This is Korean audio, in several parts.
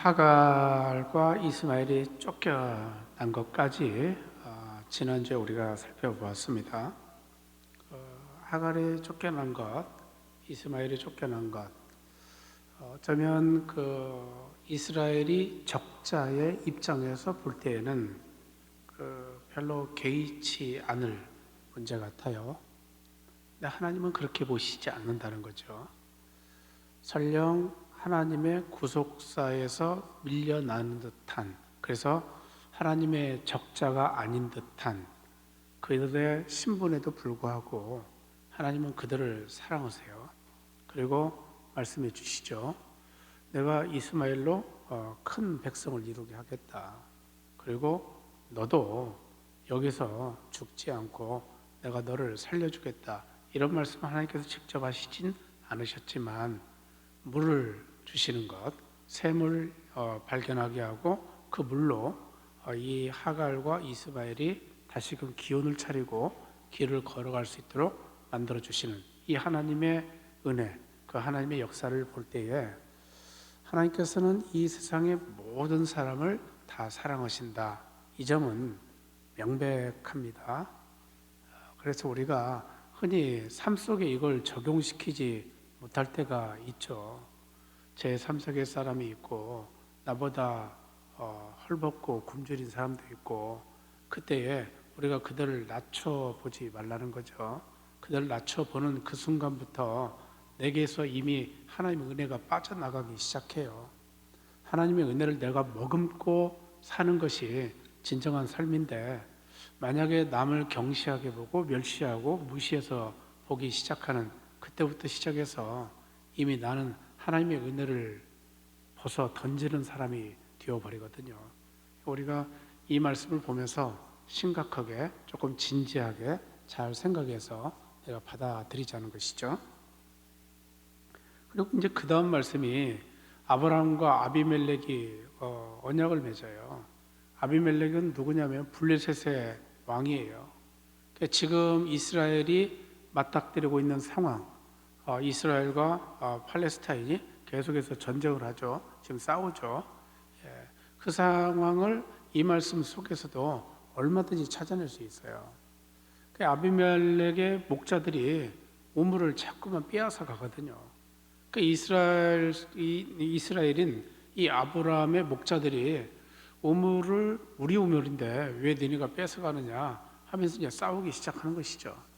하갈과 이스마엘이 쫓겨난 것까지 지난주에 우리가 살펴보았습니다. 하갈이 쫓겨난 것, 이스마엘이 쫓겨난 것, 어쩌면 이스라엘이 적자의 입장에서 볼 때에는 별로 개의치 않을 문제 같아요. 근데 하나님은 그렇게 보시지 않는다는 거죠. 설령 하나님의 구속사에서 밀려나는 듯한, 그래서 하나님의 적자가 아닌 듯한 그들의 신분에도 불구하고 하나님은 그들을 사랑하세요. 그리고 말씀해 주시죠. 내가 이스마엘로 큰 백성을 이루게 하겠다. 그리고 너도 여기서 죽지 않고 내가 너를 살려주겠다. 이런 말씀 하나님께서 직접 하시진 않으셨지만 물을 주시는 것, 샘을 발견하게 하고 그 물로 이 하갈과 이스마엘이 다시금 기운을 차리고 길을 걸어갈 수 있도록 만들어 주시는 이 하나님의 은혜, 그 하나님의 역사를 볼 때에 하나님께서는 이 세상의 모든 사람을 다 사랑하신다. 이 점은 명백합니다. 그래서 우리가 흔히 삶 속에 이걸 적용시키지 못할 때가 있죠. 제 3세계 사람이 있고 나보다 헐벗고 굶주린 사람도 있고, 그때에 우리가 그들을 낮춰보지 말라는 거죠. 그들을 낮춰보는 그 순간부터 내게서 이미 하나님의 은혜가 빠져나가기 시작해요. 하나님의 은혜를 내가 머금고 사는 것이 진정한 삶인데, 만약에 남을 경시하게 보고 멸시하고 무시해서 보기 시작하는 그때부터 시작해서 이미 나는 하나님의 은혜를 벗어 던지는 사람이 되어버리거든요. 우리가 이 말씀을 보면서 심각하게, 조금 진지하게 잘 생각해서 내가 받아들이자는 것이죠. 그리고 이제 그 다음 말씀이 아브라함과 아비멜렉이 언약을 맺어요. 아비멜렉은 누구냐면 블레셋의 왕이에요. 그러니까 지금 이스라엘이 맞닥뜨리고 있는 상황, 이스라엘과 팔레스타인이 계속해서 전쟁을 하죠. 지금 싸우죠. 그 상황을 이 말씀 속에서도 얼마든지 찾아낼 수 있어요. 아비멜렉의 목자들이 우물을 자꾸만 빼앗아 가거든요. 이스라엘인 이 아브라함의 목자들이 우물을 우리 우물인데 왜 너희가 뺏어가느냐 하면서 이제 싸우기 시작하는 것이죠.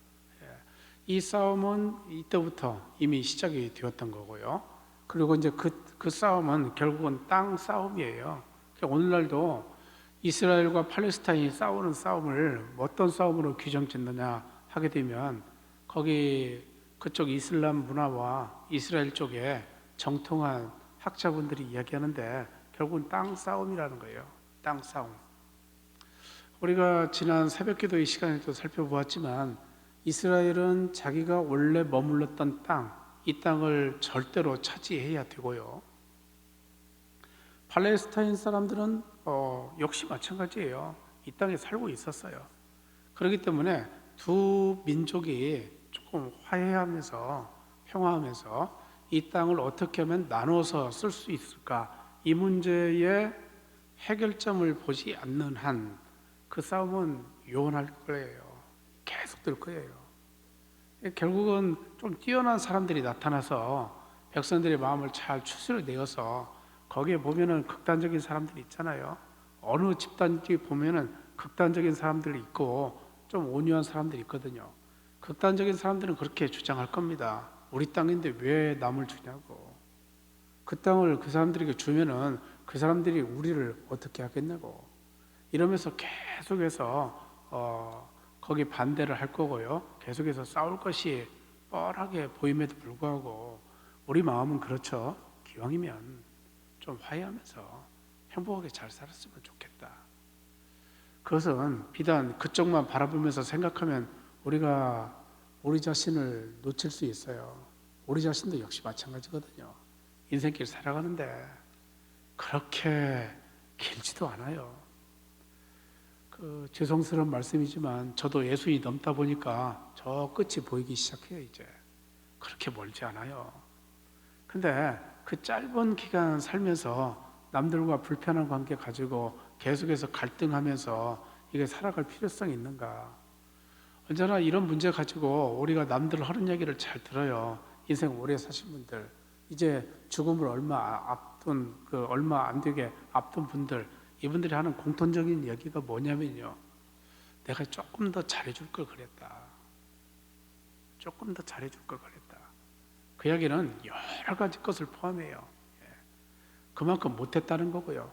이 싸움은 이때부터 이미 시작이 되었던 거고요. 그리고 이제 그 싸움은 결국은 땅 싸움이에요. 오늘날도 이스라엘과 팔레스타인이 싸우는 싸움을 어떤 싸움으로 규정 짓느냐 하게 되면 그쪽 이슬람 문화와 이스라엘 쪽에 정통한 학자분들이 이야기하는데 결국은 땅 싸움이라는 거예요. 땅 싸움. 우리가 지난 새벽 기도의 시간에도 살펴보았지만 이스라엘은 자기가 원래 머물렀던 땅, 이 땅을 절대로 차지해야 되고요. 팔레스타인 사람들은 역시 마찬가지예요. 이 땅에 살고 있었어요. 그렇기 때문에 두 민족이 조금 화해하면서 평화하면서 이 땅을 어떻게 하면 나눠서 쓸 수 있을까, 이 문제의 해결점을 보지 않는 한 그 싸움은 요원할 거예요. 계속 될 거예요. 결국은 좀 뛰어난 사람들이 나타나서 백성들의 마음을 잘 추스려 내어서, 거기에 보면은 극단적인 사람들이 있잖아요. 어느 집단지 보면은 극단적인 사람들이 있고 좀 온유한 사람들이 있거든요. 극단적인 사람들은 그렇게 주장할 겁니다. 우리 땅인데 왜 남을 주냐고. 그 땅을 그 사람들에게 주면은 그 사람들이 우리를 어떻게 하겠냐고. 이러면서 계속해서 거기 반대를 할 거고요. 계속해서 싸울 것이 뻔하게 보임에도 불구하고 우리 마음은 그렇죠. 기왕이면 좀 화해하면서 행복하게 잘 살았으면 좋겠다. 그것은 비단 그쪽만 바라보면서 생각하면 우리가 우리 자신을 놓칠 수 있어요. 우리 자신도 역시 마찬가지거든요. 인생길 살아가는데 그렇게 길지도 않아요. 죄송스러운 말씀이지만 저도 예수이 넘다 보니까 저 끝이 보이기 시작해요. 이제 그렇게 멀지 않아요. 근데 그 짧은 기간 살면서 남들과 불편한 관계 가지고 계속해서 갈등하면서 이게 살아갈 필요성이 있는가? 언제나 이런 문제 가지고 우리가 남들 하는 얘기를 잘 들어요. 인생 오래 사신 분들, 이제 죽음을 얼마 안 되게 앞둔 분들, 이분들이 하는 공통적인 얘기가 뭐냐면요. 내가 조금 더 잘해줄 걸 그랬다. 조금 더 잘해줄 걸 그랬다. 그 이야기는 여러 가지 것을 포함해요. 그만큼 못했다는 거고요.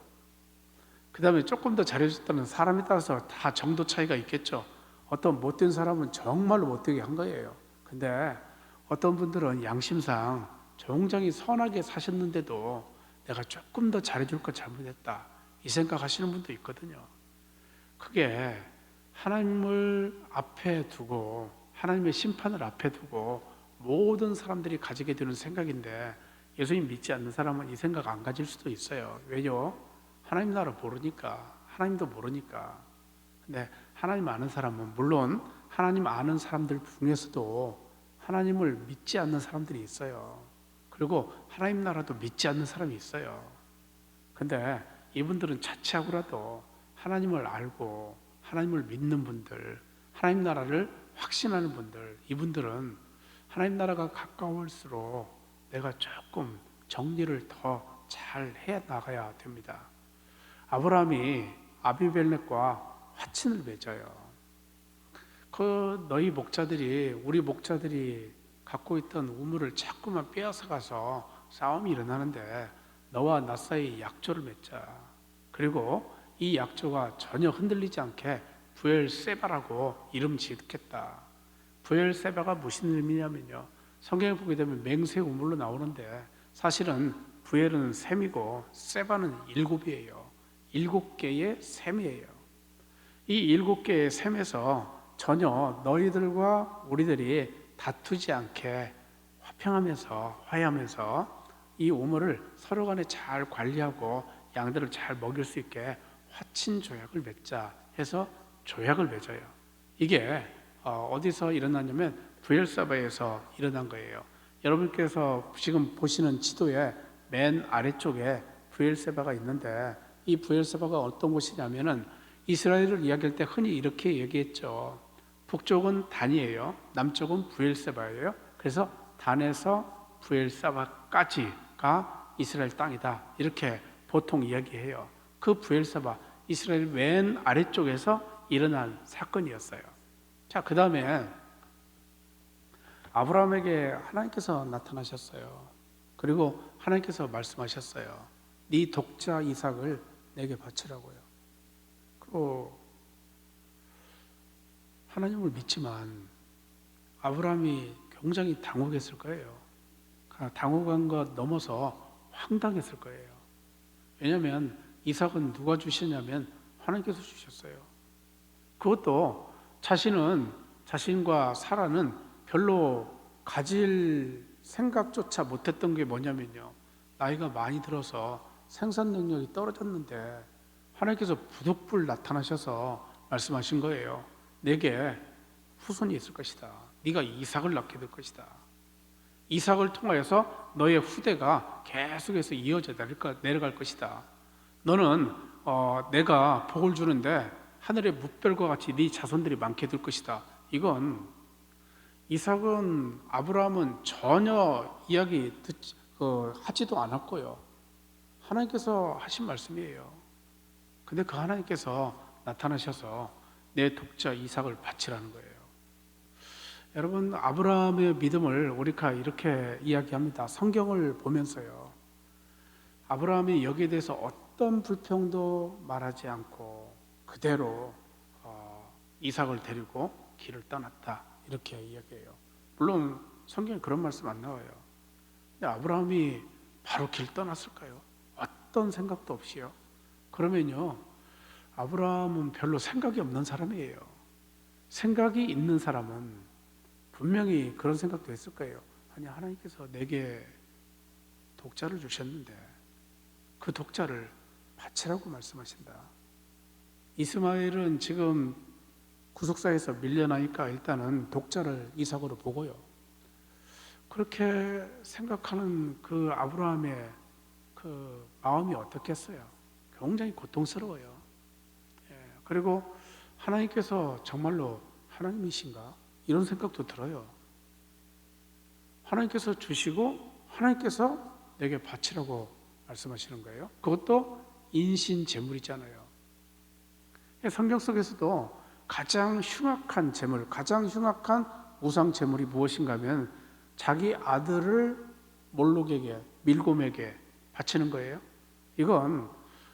그 다음에 조금 더 잘해줬다는 사람에 따라서 다 정도 차이가 있겠죠. 어떤 못된 사람은 정말로 못되게 한 거예요. 근데 어떤 분들은 양심상 굉장히 선하게 사셨는데도 내가 조금 더 잘해줄 거 잘못했다, 이 생각하시는 분도 있거든요. 그게 하나님을 앞에 두고, 하나님의 심판을 앞에 두고 모든 사람들이 가지게 되는 생각인데, 예수님 믿지 않는 사람은 이 생각 안 가질 수도 있어요. 왜요? 하나님 나라 모르니까, 하나님도 모르니까. 근데 하나님 아는 사람은, 물론 하나님 아는 사람들 중에서도 하나님을 믿지 않는 사람들이 있어요. 그리고 하나님 나라도 믿지 않는 사람이 있어요. 근데 이분들은 차치하고라도 하나님을 알고 하나님을 믿는 분들, 하나님 나라를 확신하는 분들, 이분들은 하나님 나라가 가까울수록 내가 조금 정리를 더 잘 해 나가야 됩니다. 아브라함이 아비멜렉과 화친을 맺어요. 너희 목자들이, 우리 목자들이 갖고 있던 우물을 자꾸만 빼앗아 가서 싸움이 일어나는데 너와 나 사이 약조를 맺자. 그리고 이 약조가 전혀 흔들리지 않게 부엘세바라고 이름 짓겠다. 부엘세바가 무슨 의미냐면요, 성경에 보게 되면 맹세 우물로 나오는데, 사실은 부엘은 셈이고 세바는 일곱이에요. 7개의 셈이에요. 이 7개의 셈에서 전혀 너희들과 우리들이 다투지 않게 화해하면서 이 우물을 서로 간에 잘 관리하고 양들을 잘 먹일 수 있게 화친 조약을 맺자 해서 조약을 맺어요. 이게 어디서 일어났냐면 부엘세바에서 일어난 거예요. 여러분께서 지금 보시는 지도의 맨 아래쪽에 부엘세바가 있는데, 이 부엘세바가 어떤 곳이냐면은 이스라엘을 이야기할 때 흔히 이렇게 얘기했죠. 북쪽은 단이에요. 남쪽은 부엘세바예요. 그래서 단에서 부엘세바까지가 이스라엘 땅이다, 이렇게 보통 이야기해요. 그 부엘세바, 이스라엘 맨 아래쪽에서 일어난 사건이었어요. 자, 그 다음에 아브라함에게 하나님께서 나타나셨어요. 그리고 하나님께서 말씀하셨어요. 네 독자 이삭을 내게 바치라고요. 하나님을 믿지만 아브라함이 굉장히 당혹했을 거예요. 당혹한 것 넘어서 황당했을 거예요. 왜냐하면 이삭은 누가 주시냐면 하나님께서 주셨어요. 그것도 자신과 사라는 별로 가질 생각조차 못했던 게 뭐냐면요, 나이가 많이 들어서 생산 능력이 떨어졌는데 하나님께서 부득불 나타나셔서 말씀하신 거예요. 내게 후손이 있을 것이다. 네가 이삭을 낳게 될 것이다. 이삭을 통하여서 너의 후대가 계속해서 이어져 내려갈 것이다. 너는 내가 복을 주는데 하늘의 뭇별과 같이 네 자손들이 많게 될 것이다. 이건 이삭은, 아브라함은 전혀 하지도 않았고요. 하나님께서 하신 말씀이에요. 근데 그 하나님께서 나타나셔서 내 독자 이삭을 바치라는 거예요. 여러분, 아브라함의 믿음을 우리가 이렇게 이야기합니다. 성경을 보면서요, 아브라함이 여기에 대해서 어떤 불평도 말하지 않고 그대로 이삭을 데리고 길을 떠났다, 이렇게 이야기해요. 물론 성경에 그런 말씀 안 나와요. 근데 아브라함이 바로 길 떠났을까요? 어떤 생각도 없이요. 그러면요, 아브라함은 별로 생각이 없는 사람이에요. 생각이 있는 사람은 분명히 그런 생각도 했을 거예요. 아니, 하나님께서 내게 독자를 주셨는데 그 독자를 바치라고 말씀하신다. 이스마엘은 지금 구속사에서 밀려나니까 일단은 독자를 이삭으로 보고요. 그렇게 생각하는 그 아브라함의 그 마음이 어떻겠어요? 굉장히 고통스러워요. 그리고 하나님께서 정말로 하나님이신가? 이런 생각도 들어요. 하나님께서 주시고 하나님께서 내게 바치라고 말씀하시는 거예요. 그것도 인신 제물이잖아요. 성경 속에서도 가장 흉악한 제물, 가장 흉악한 우상 제물이 무엇인가 하면 자기 아들을 몰록에게, 밀곰에게 바치는 거예요. 이건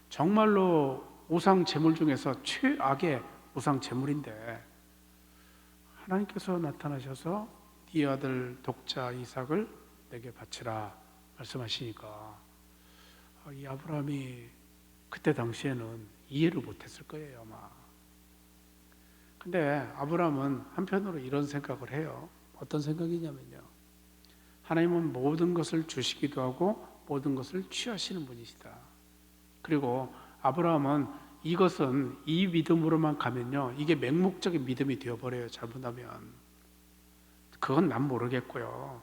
정말로 우상 제물 중에서 최악의 우상 제물인데 하나님께서 나타나셔서 네 아들 독자 이삭을 내게 바치라 말씀하시니까 이 아브라함이 그때 당시에는 이해를 못했을 거예요 아마. 근데 아브라함은 한편으로 이런 생각을 해요. 어떤 생각이냐면요, 하나님은 모든 것을 주시기도 하고 모든 것을 취하시는 분이시다. 그리고 아브라함은 이것은 이 믿음으로만 가면요, 이게 맹목적인 믿음이 되어버려요. 잘못하면 그건 난 모르겠고요,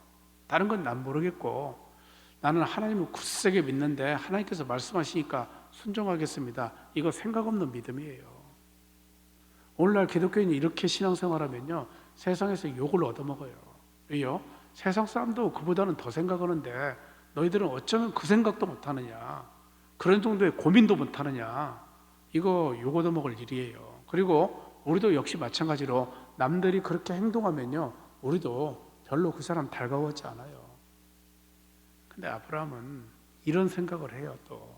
다른 건 난 모르겠고, 나는 하나님을 굳세게 믿는데 하나님께서 말씀하시니까 순종하겠습니다. 이거 생각 없는 믿음이에요. 오늘날 기독교인이 이렇게 신앙생활하면요, 세상에서 욕을 얻어먹어요. 왜요? 세상 사람도 그보다는 더 생각하는데 너희들은 어쩌면 그 생각도 못하느냐, 그런 정도의 고민도 못하느냐, 이거 욕 얻어먹을 일이에요. 그리고 우리도 역시 마찬가지로 남들이 그렇게 행동하면요, 우리도 별로 그 사람 달가워하지 않아요. 근데 아브라함은 이런 생각을 해요. 또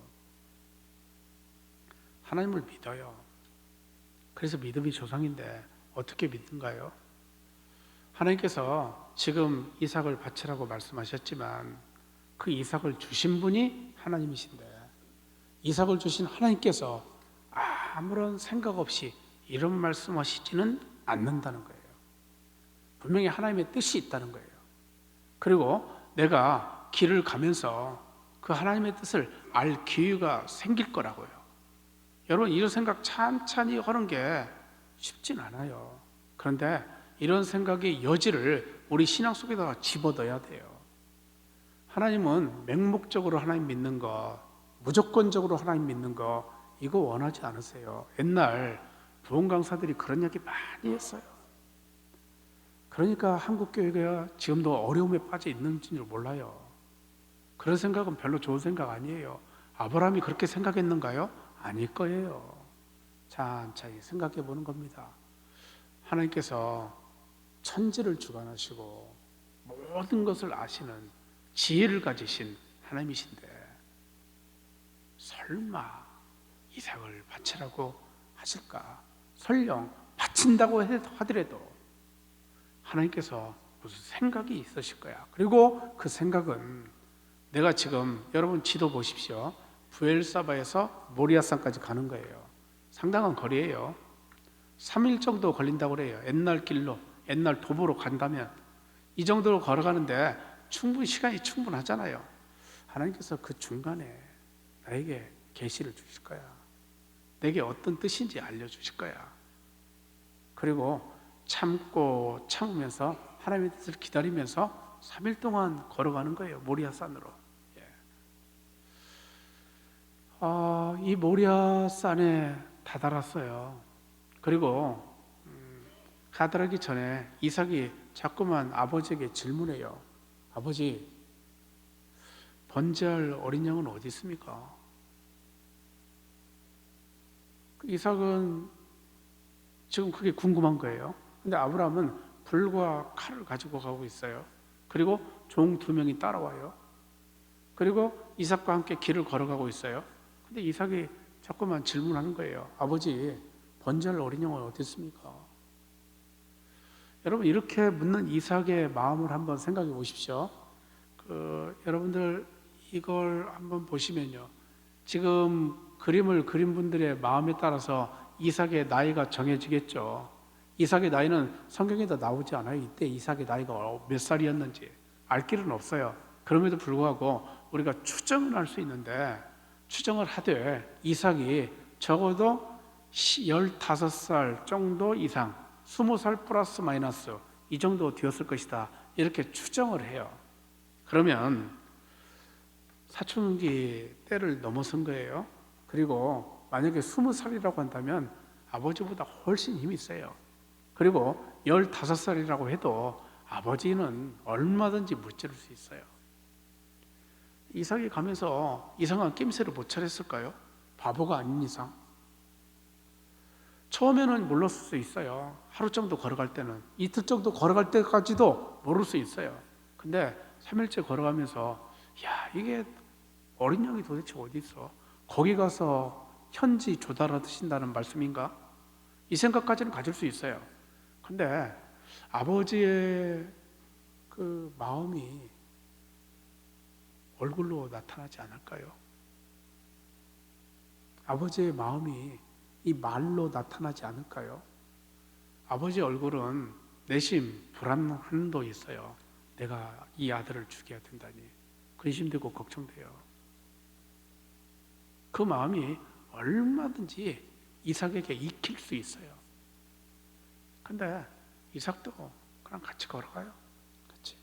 하나님을 믿어요. 그래서 믿음이 조상인데 어떻게 믿는가요? 하나님께서 지금 이삭을 바치라고 말씀하셨지만 그 이삭을 주신 분이 하나님이신데, 이삭을 주신 하나님께서 아무런 생각 없이 이런 말씀하시지는 않는다는 거예요. 분명히 하나님의 뜻이 있다는 거예요. 그리고 내가 길을 가면서 그 하나님의 뜻을 알 기회가 생길 거라고요. 여러분, 이런 생각 찬찬히 하는 게 쉽진 않아요. 그런데 이런 생각의 여지를 우리 신앙 속에다가 집어넣어야 돼요. 하나님은 맹목적으로 하나님 믿는 거, 무조건적으로 하나님 믿는 거, 이거 원하지 않으세요. 옛날 부흥 강사들이 그런 얘기 많이 했어요. 그러니까 한국 교회가 지금도 어려움에 빠져 있는지 몰라요. 그런 생각은 별로 좋은 생각 아니에요. 아브라함이 그렇게 생각했는가요? 아닐 거예요. 찬찬히 생각해 보는 겁니다. 하나님께서 천지를 주관하시고 모든 것을 아시는 지혜를 가지신 하나님이신데 설마 이삭을 바치라고 하실까? 설령 바친다고 하더라도 하나님께서 무슨 생각이 있으실 거야. 그리고 그 생각은, 내가 지금 여러분 지도 보십시오. 부엘사바에서 모리아산까지 가는 거예요. 상당한 거리예요. 3일 정도 걸린다고 그래요. 옛날 길로, 옛날 도보로 간다면 이 정도로 걸어가는데 충분히 시간이 충분하잖아요. 하나님께서 그 중간에 나에게 계시를 주실 거야. 내게 어떤 뜻인지 알려주실 거야. 그리고 참고 참으면서 하나님의 뜻을 기다리면서 3일 동안 걸어가는 거예요. 모리아산으로. 이 모리아산에 다다랐어요. 그리고 다다르기 전에 이삭이 자꾸만 아버지에게 질문해요. 아버지, 번제할 어린 양은 어디 있습니까? 이삭은 지금 그게 궁금한 거예요. 근데 아브라함은 불과 칼을 가지고 가고 있어요. 그리고 종 2명이 따라와요. 그리고 이삭과 함께 길을 걸어가고 있어요. 근데 이삭이 자꾸만 질문하는 거예요. 아버지, 번제할 어린 양은 어디 있습니까? 여러분, 이렇게 묻는 이삭의 마음을 한번 생각해 보십시오. 여러분들 이걸 한번 보시면요, 지금 그림을 그린 분들의 마음에 따라서 이삭의 나이가 정해지겠죠. 이삭의 나이는 성경에도 나오지 않아요. 이때 이삭의 나이가 몇 살이었는지 알 길은 없어요. 그럼에도 불구하고 우리가 추정을 할 수 있는데, 추정을 하되 이삭이 적어도 15살 정도 이상, 20살 플러스 마이너스 이 정도 되었을 것이다, 이렇게 추정을 해요. 그러면 사춘기 때를 넘어선 거예요. 그리고 만약에 20살이라고 한다면 아버지보다 훨씬 힘이 세요. 그리고 15살이라고 해도 아버지는 얼마든지 무찌를 수 있어요. 이삭이 가면서 이상한 낌새를 못 차렸을까요? 바보가 아닌 이상. 처음에는 몰랐을 수 있어요. 하루 정도 걸어갈 때는, 이틀 정도 걸어갈 때까지도 모를 수 있어요. 근데 3일째 걸어가면서 야, 이게 어린 양이 도대체 어디 있어? 거기 가서 현지 조달하 드신다는 말씀인가? 이 생각까지는 가질 수 있어요. 근데 아버지의 그 마음이 얼굴로 나타나지 않을까요? 아버지의 마음이 이 말로 나타나지 않을까요? 아버지 얼굴은 내심 불안함도 있어요. 내가 이 아들을 죽여야 된다니 근심되고 걱정돼요. 그 마음이 얼마든지 이삭에게 익힐 수 있어요. 근데 이삭도 그냥 같이 걸어가요. 같이.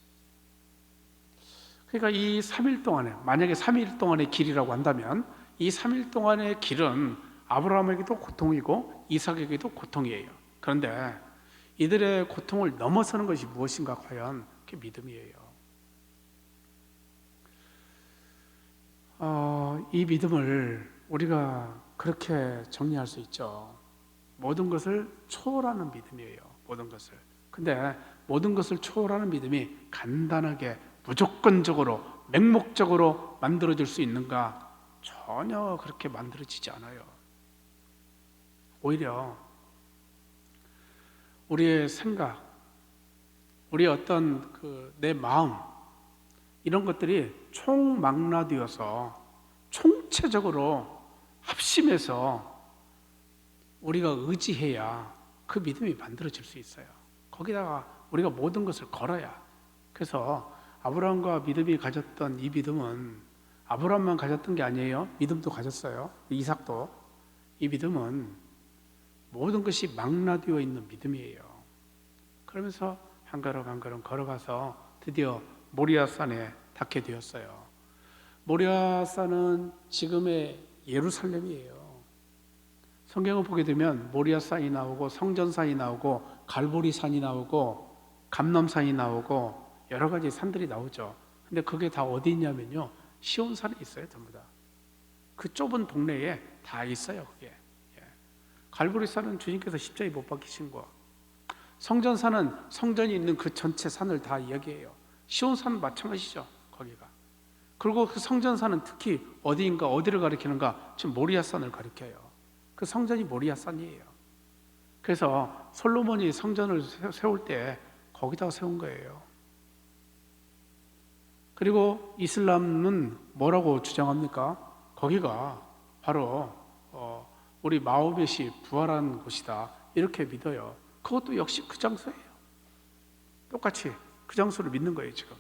그러니까 이 3일 동안에, 만약에 3일 동안의 길이라고 한다면 이 3일 동안의 길은 아브라함에게도 고통이고 이삭에게도 고통이에요. 그런데 이들의 고통을 넘어서는 것이 무엇인가? 과연 그게 믿음이에요. 이 믿음을 우리가 그렇게 정리할 수 있죠. 모든 것을 초월하는 믿음이에요. 모든 것을. 근데 모든 것을 초월하는 믿음이 간단하게 무조건적으로 맹목적으로 만들어질 수 있는가? 전혀 그렇게 만들어지지 않아요. 오히려 우리의 생각, 우리의 어떤 내 마음, 이런 것들이 총망라되어서 총체적으로 합심해서 우리가 의지해야 그 믿음이 만들어질 수 있어요. 거기다가 우리가 모든 것을 걸어야. 그래서 아브라함과 믿음이 가졌던 이 믿음은 아브라함만 가졌던 게 아니에요. 믿음도 가졌어요. 이삭도. 이 믿음은 모든 것이 망라되어 있는 믿음이에요. 그러면서 한 걸음 한 걸음 걸어가서 드디어 모리아산에 닿게 되었어요. 모리아산은 지금의 예루살렘이에요. 성경을 보게 되면 모리아산이 나오고 성전산이 나오고 갈보리산이 나오고 감람산이 나오고 여러 가지 산들이 나오죠. 근데 그게 다 어디 있냐면요, 시온산에 있어요. 전부 다. 그 좁은 동네에 다 있어요. 그게. 갈보리산은 주님께서 십자가에 못 박히신 거. 성전산은 성전이 있는 그 전체 산을 다 이야기해요. 시온산은 마찬가지죠. 거기가. 그리고 그 성전산은 특히 어디인가, 어디를 가리키는가? 지금 모리아산을 가리켜요. 그 성전이 모리아산이에요. 그래서 솔로몬이 성전을 세울 때 거기다가 세운 거예요. 그리고 이슬람은 뭐라고 주장합니까? 거기가 바로 우리 마호멧이 부활한 곳이다, 이렇게 믿어요. 그것도 역시 그 장소예요. 똑같이 그 장소를 믿는 거예요. 지금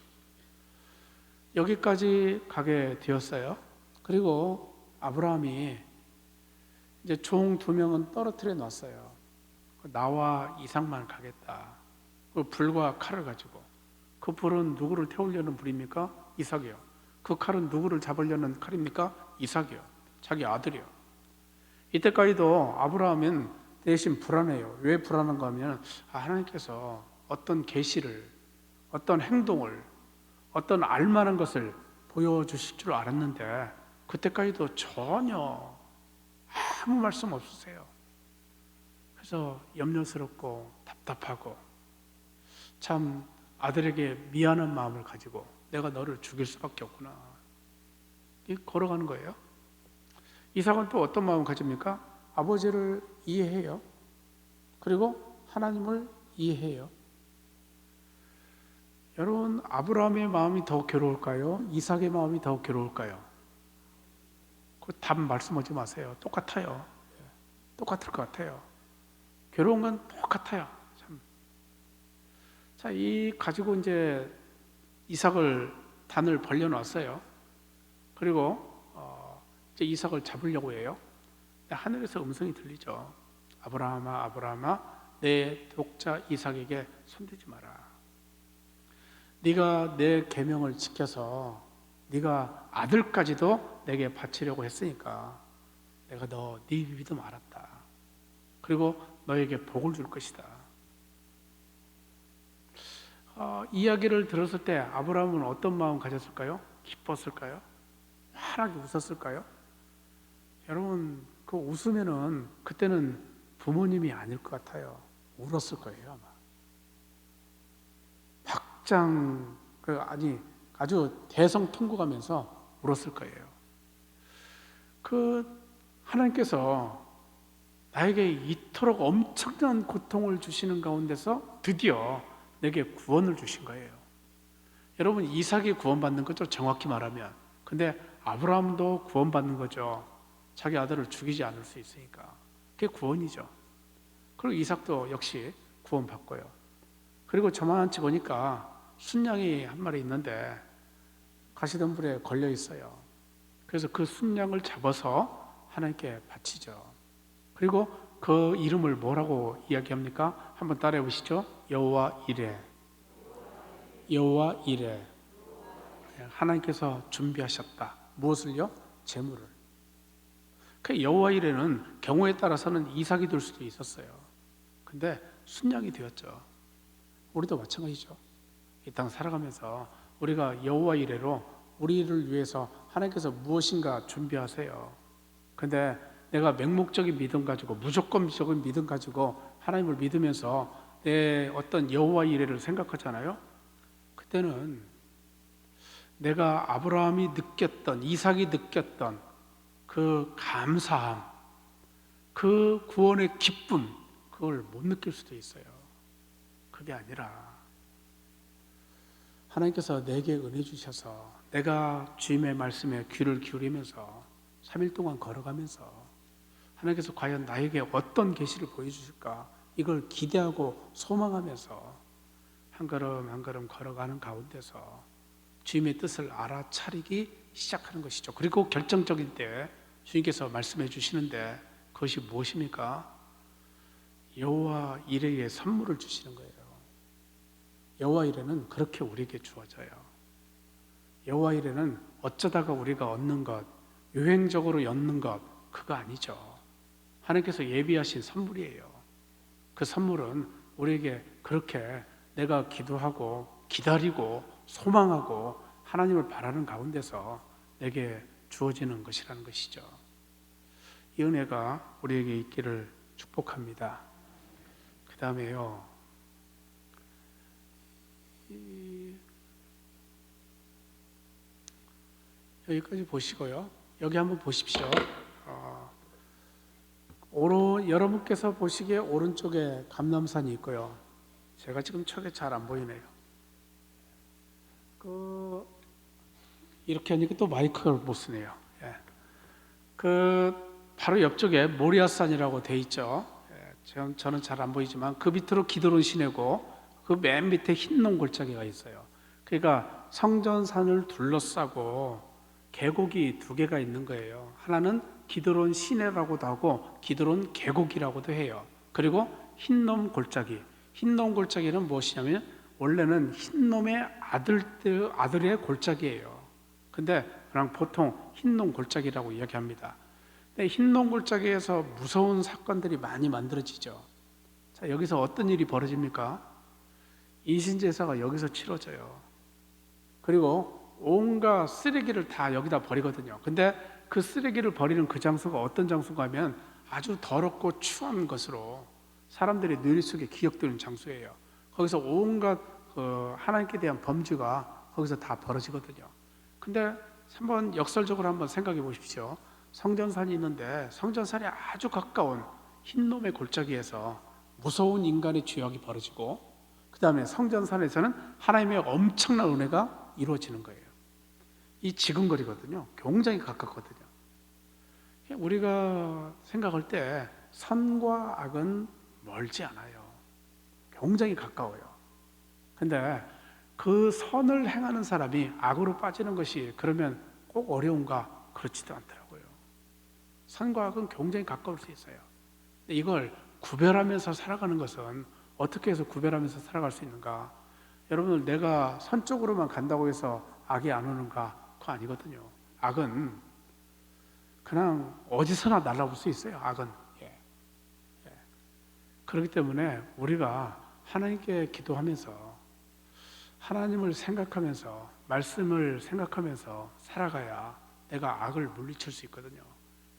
여기까지 가게 되었어요. 그리고 아브라함이 이제 종 2명은 떨어뜨려 놨어요. 나와 이삭만 가겠다. 그 불과 칼을 가지고. 그 불은 누구를 태우려는 불입니까? 이삭이요. 그 칼은 누구를 잡으려는 칼입니까? 이삭이요. 자기 아들이요. 이때까지도 아브라함은 대신 불안해요. 왜 불안한가 하면 하나님께서 어떤 계시를, 어떤 행동을, 어떤 알만한 것을 보여주실 줄 알았는데 그때까지도 전혀 아무 말씀 없으세요. 그래서 염려스럽고 답답하고 참 아들에게 미안한 마음을 가지고 내가 너를 죽일 수밖에 없구나, 걸어가는 거예요. 이삭은 또 어떤 마음을 가집니까? 아버지를 이해해요. 그리고 하나님을 이해해요. 여러분, 아브라함의 마음이 더 괴로울까요? 이삭의 마음이 더 괴로울까요? 그 답 말씀하지 마세요. 똑같아요. 똑같을 것 같아요. 괴로운 건 똑같아요. 참. 자, 이 가지고 이제 이삭을 단을 벌려놨어요. 그리고 이제 이삭을 잡으려고 해요. 하늘에서 음성이 들리죠. 아브라함아, 아브라함아, 내 독자 이삭에게 손대지 마라. 네가 내 계명을 지켜서 네가 아들까지도 내게 바치려고 했으니까 내가 네 믿음 알았다. 그리고 너에게 복을 줄 것이다. 이야기를 들었을 때 아브라함은 어떤 마음 가졌을까요? 기뻤을까요? 환하게 웃었을까요? 여러분, 그 웃으면은 그때는 부모님이 아닐 것 같아요. 울었을 거예요, 아마. 아주 대성통곡하면서 울었을 거예요. 하나님께서 나에게 이토록 엄청난 고통을 주시는 가운데서 드디어 내게 구원을 주신 거예요. 여러분, 이삭이 구원받는 거죠, 정확히 말하면. 근데 아브라함도 구원받는 거죠. 자기 아들을 죽이지 않을 수 있으니까. 그게 구원이죠. 그리고 이삭도 역시 구원받고요. 그리고 저만치 보니까 순양이 한 마리 있는데 가시덤불에 걸려 있어요. 그래서 그 순양을 잡아서 하나님께 바치죠. 그리고 그 이름을 뭐라고 이야기합니까? 한번 따라해 보시죠. 여호와 이레. 여호와 이레. 하나님께서 준비하셨다. 무엇을요? 재물을. 그 여호와 이레는 경우에 따라서는 이삭이 될 수도 있었어요. 근데 순양이 되었죠. 우리도 마찬가지죠. 이 땅 살아가면서 우리가 여호와 이레로 우리를 위해서 하나님께서 무엇인가 준비하세요. 근데 내가 맹목적인 믿음 가지고 무조건적인 믿음 가지고 하나님을 믿으면서 내 어떤 여호와 이레를 생각하잖아요. 그때는 내가 아브라함이 느꼈던, 이삭이 느꼈던 그 감사함, 그 구원의 기쁨, 그걸 못 느낄 수도 있어요. 그게 아니라 하나님께서 내게 은혜 주셔서 내가 주님의 말씀에 귀를 기울이면서 3일 동안 걸어가면서 하나님께서 과연 나에게 어떤 계시를 보여주실까, 이걸 기대하고 소망하면서 한 걸음 한 걸음 걸어가는 가운데서 주님의 뜻을 알아차리기 시작하는 것이죠. 그리고 결정적인 때 주님께서 말씀해 주시는데 그것이 무엇입니까? 여호와 이레의 선물을 주시는 거예요. 여호와 이레는 그렇게 우리에게 주어져요. 여호와 이레는 어쩌다가 우리가 얻는 것, 유행적으로 얻는 것, 그거 아니죠. 하나님께서 예비하신 선물이에요. 그 선물은 우리에게 그렇게 내가 기도하고 기다리고 소망하고 하나님을 바라는 가운데서 내게 주어지는 것이라는 것이죠. 이 은혜가 우리에게 있기를 축복합니다. 그 다음에요, 여기까지 보시고요. 여기 한번 보십시오. 여러분께서 보시기에 오른쪽에 감람산이 있고요. 제가 지금 척에 잘 안 보이네요. 이렇게 하니까 또 마이크를 못 쓰네요. 예. 바로 옆쪽에 모리아산이라고 돼 있죠. 예. 저는 잘 안 보이지만 그 밑으로 기드론 시내고 그 맨 밑에 흰농 골짜기가 있어요. 그러니까 성전산을 둘러싸고 계곡이 두 개가 있는 거예요. 하나는 기드론 시내라고도 하고 기드론 계곡이라고도 해요. 그리고 흰놈 골짜기. 흰놈 골짜기는 무엇이냐면 원래는 흰놈의 아들의 골짜기예요. 근데 그냥 보통 흰놈 골짜기라고 이야기합니다. 근데 흰놈 골짜기에서 무서운 사건들이 많이 만들어지죠. 자, 여기서 어떤 일이 벌어집니까? 인신제사가 여기서 치러져요. 그리고 온갖 쓰레기를 다 여기다 버리거든요. 근데 그 쓰레기를 버리는 그 장소가 어떤 장소가 하면 아주 더럽고 추한 것으로 사람들이 뇌리 속에 기억되는 장소예요. 거기서 온갖 하나님께 대한 범죄가 거기서 다 벌어지거든요. 근데 한번 역설적으로 한번 생각해 보십시오. 성전산이 있는데 성전산이 아주 가까운 흰놈의 골짜기에서 무서운 인간의 죄악이 벌어지고 그 다음에 성전산에서는 하나님의 엄청난 은혜가 이루어지는 거예요. 이 지근거리거든요. 굉장히 가깝거든요. 우리가 생각할 때 선과 악은 멀지 않아요. 굉장히 가까워요. 근데 그 선을 행하는 사람이 악으로 빠지는 것이 그러면 꼭 어려운가? 그렇지도 않더라고요. 선과 악은 굉장히 가까울 수 있어요. 근데 이걸 구별하면서 살아가는 것은 어떻게 해서 구별하면서 살아갈 수 있는가? 여러분들, 내가 선 쪽으로만 간다고 해서 악이 안 오는가? 그거 아니거든요. 악은 그냥 어디서나 날아올 수 있어요. 악은. 예. 그렇기 때문에 우리가 하나님께 기도하면서 하나님을 생각하면서 말씀을 생각하면서 살아가야 내가 악을 물리칠 수 있거든요.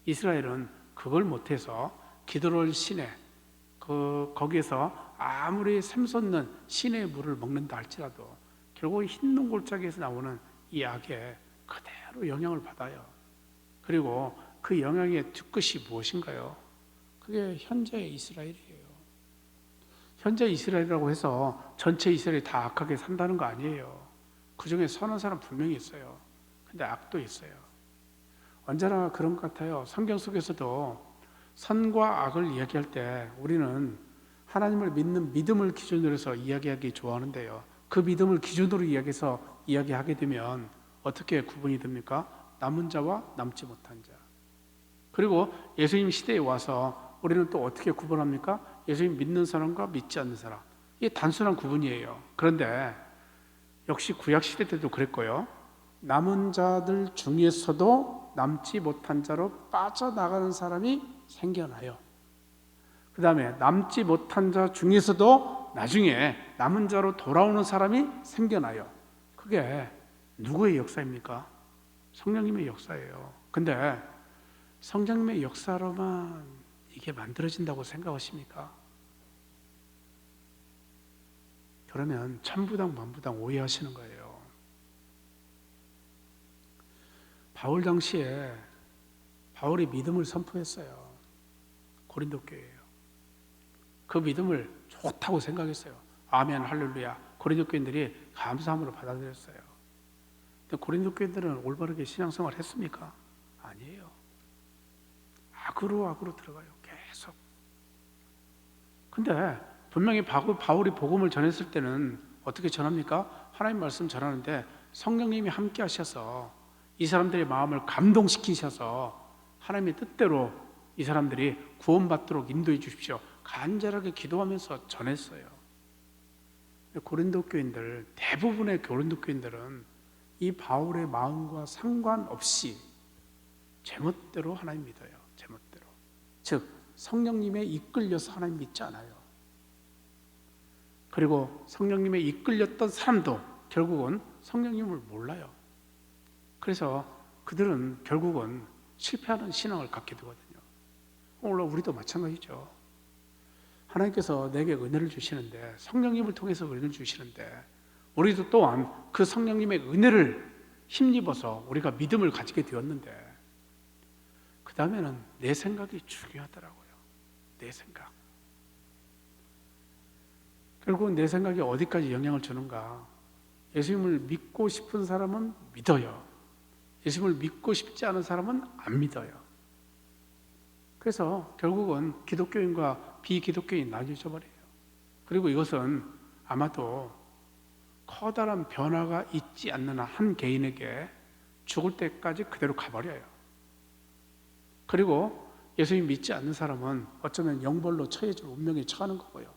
이스라엘은 그걸 못해서 기드론 시내 거기에서 아무리 샘솟는 시내의 물을 먹는다 할지라도 결국 흰 눈골짜기에서 나오는 이 악에 그대로 영향을 받아요. 그리고 그 영향의 뒤끝이 무엇인가요? 그게 현재의 이스라엘이에요. 현재 이스라엘이라고 해서 전체 이스라엘이 다 악하게 산다는 거 아니에요. 그 중에 선한 사람 분명히 있어요. 근데 악도 있어요. 언제나 그런 것 같아요. 성경 속에서도 선과 악을 이야기할 때 우리는 하나님을 믿는 믿음을 기준으로 해서 이야기하기 좋아하는데요. 그 믿음을 기준으로 이야기해서 이야기하게 되면 어떻게 구분이 됩니까? 남은 자와 남지 못한 자. 그리고 예수님 시대에 와서 우리는 또 어떻게 구분합니까? 예수님 믿는 사람과 믿지 않는 사람. 이게 단순한 구분이에요. 그런데 역시 구약 시대 때도 그랬고요. 남은 자들 중에서도 남지 못한 자로 빠져나가는 사람이 생겨나요. 그 다음에 남지 못한 자 중에서도 나중에 남은 자로 돌아오는 사람이 생겨나요. 그게 누구의 역사입니까? 성령님의 역사예요. 근데 성령님의 역사로만 이게 만들어진다고 생각하십니까? 그러면 천부당 만부당 오해하시는 거예요. 바울 당시에 바울이 믿음을 선포했어요. 고린도 교회예요. 그 믿음을 좋다고 생각했어요. 아멘, 할렐루야. 고린도 교인들이 감사함으로 받아들였어요. 근데 고린도 교인들은 올바르게 신앙생활을 했습니까? 아니에요. 악으로 들어가요. 계속. 근데 분명히 바울이 복음을 전했을 때는 어떻게 전합니까? 하나님 말씀 전하는데 성령님이 함께 하셔서 이 사람들의 마음을 감동시키셔서 하나님의 뜻대로 이 사람들이 구원받도록 인도해 주십시오. 간절하게 기도하면서 전했어요. 고린도 교인들, 대부분의 고린도 교인들은 이 바울의 마음과 상관없이 제멋대로 하나님 믿어요. 제멋대로. 즉 성령님에 이끌려서 하나님 믿지 않아요. 그리고 성령님에 이끌렸던 사람도 결국은 성령님을 몰라요. 그래서 그들은 결국은 실패하는 신앙을 갖게 되거든요. 물론 우리도 마찬가지죠. 하나님께서 내게 은혜를 주시는데 성령님을 통해서 은혜를 주시는데 우리도 또한 그 성령님의 은혜를 힘입어서 우리가 믿음을 가지게 되었는데 그 다음에는 내 생각이 중요하더라고요. 내 생각. 결국은 내 생각이 어디까지 영향을 주는가? 예수님을 믿고 싶은 사람은 믿어요. 예수님을 믿고 싶지 않은 사람은 안 믿어요. 그래서 결국은 기독교인과 비기독교인 나뉘어져 버려요. 그리고 이것은 아마도 커다란 변화가 있지 않는 한 개인에게 죽을 때까지 그대로 가버려요. 그리고 예수님 믿지 않는 사람은 어쩌면 영벌로 처해질 운명에 처하는 거고요.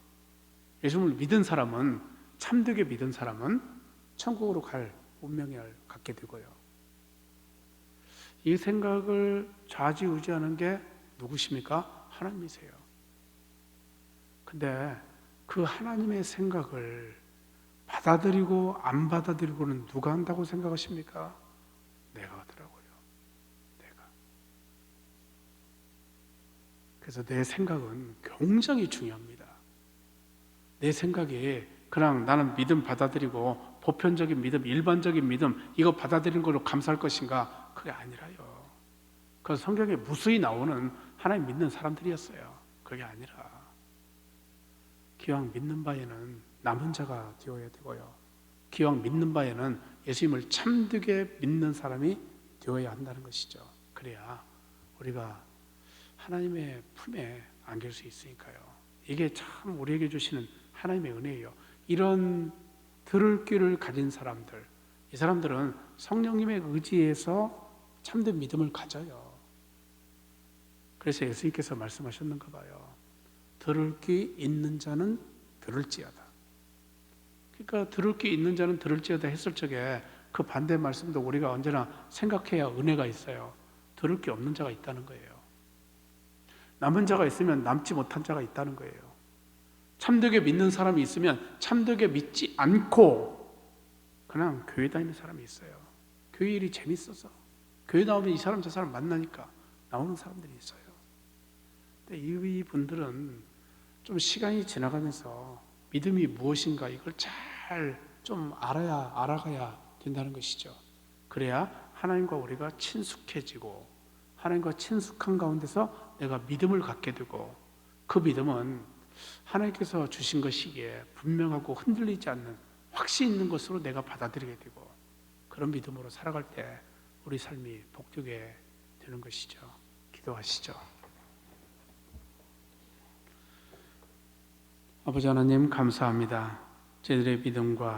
예수님을 믿은 사람은, 참되게 믿은 사람은 천국으로 갈 운명을 갖게 되고요. 이 생각을 좌지우지하는 게 누구십니까? 하나님이세요. 근데 그 하나님의 생각을 받아들이고 안 받아들이고는 누가 한다고 생각하십니까? 내가 하더라고요. 내가. 그래서 내 생각은 굉장히 중요합니다. 내 생각이 그냥 나는 믿음 받아들이고 보편적인 믿음, 일반적인 믿음 이거 받아들이는 걸로 감사할 것인가? 그게 아니라요. 그 성경에 무수히 나오는 하나님 믿는 사람들이었어요. 그게 아니라 기왕 믿는 바에는 남은 자가 되어야 되고요. 기왕 믿는 바에는 예수님을 참되게 믿는 사람이 되어야 한다는 것이죠. 그래야 우리가 하나님의 품에 안길 수 있으니까요. 이게 참 우리에게 주시는 하나님의 은혜예요. 이런 들을 귀를 가진 사람들, 이 사람들은 성령님의 의지에서 참된 믿음을 가져요. 그래서 예수님께서 말씀하셨는가 봐요. 들을 귀 있는 자는 들을지어다. 그러니까 들을 귀 있는 자는 들을지어다 했을 적에 그 반대 말씀도 우리가 언제나 생각해야 은혜가 있어요. 들을 게 없는 자가 있다는 거예요. 남은 자가 있으면 남지 못한 자가 있다는 거예요. 참되게 믿는 사람이 있으면 참되게 믿지 않고 그냥 교회 다니는 사람이 있어요. 교회 일이 재밌어서 교회 나오면 이 사람 저 사람 만나니까 나오는 사람들이 있어요. 근데 이분들은 좀 시간이 지나가면서 믿음이 무엇인가 이걸 잘 좀 알아가야 된다는 것이죠. 그래야 하나님과 우리가 친숙해지고 하나님과 친숙한 가운데서 내가 믿음을 갖게 되고 그 믿음은 하나님께서 주신 것이기에 분명하고 흔들리지 않는 확신 있는 것으로 내가 받아들이게 되고 그런 믿음으로 살아갈 때 우리 삶이 복되게 되는 것이죠. 기도하시죠. 아버지 하나님 감사합니다. 저희들의 믿음과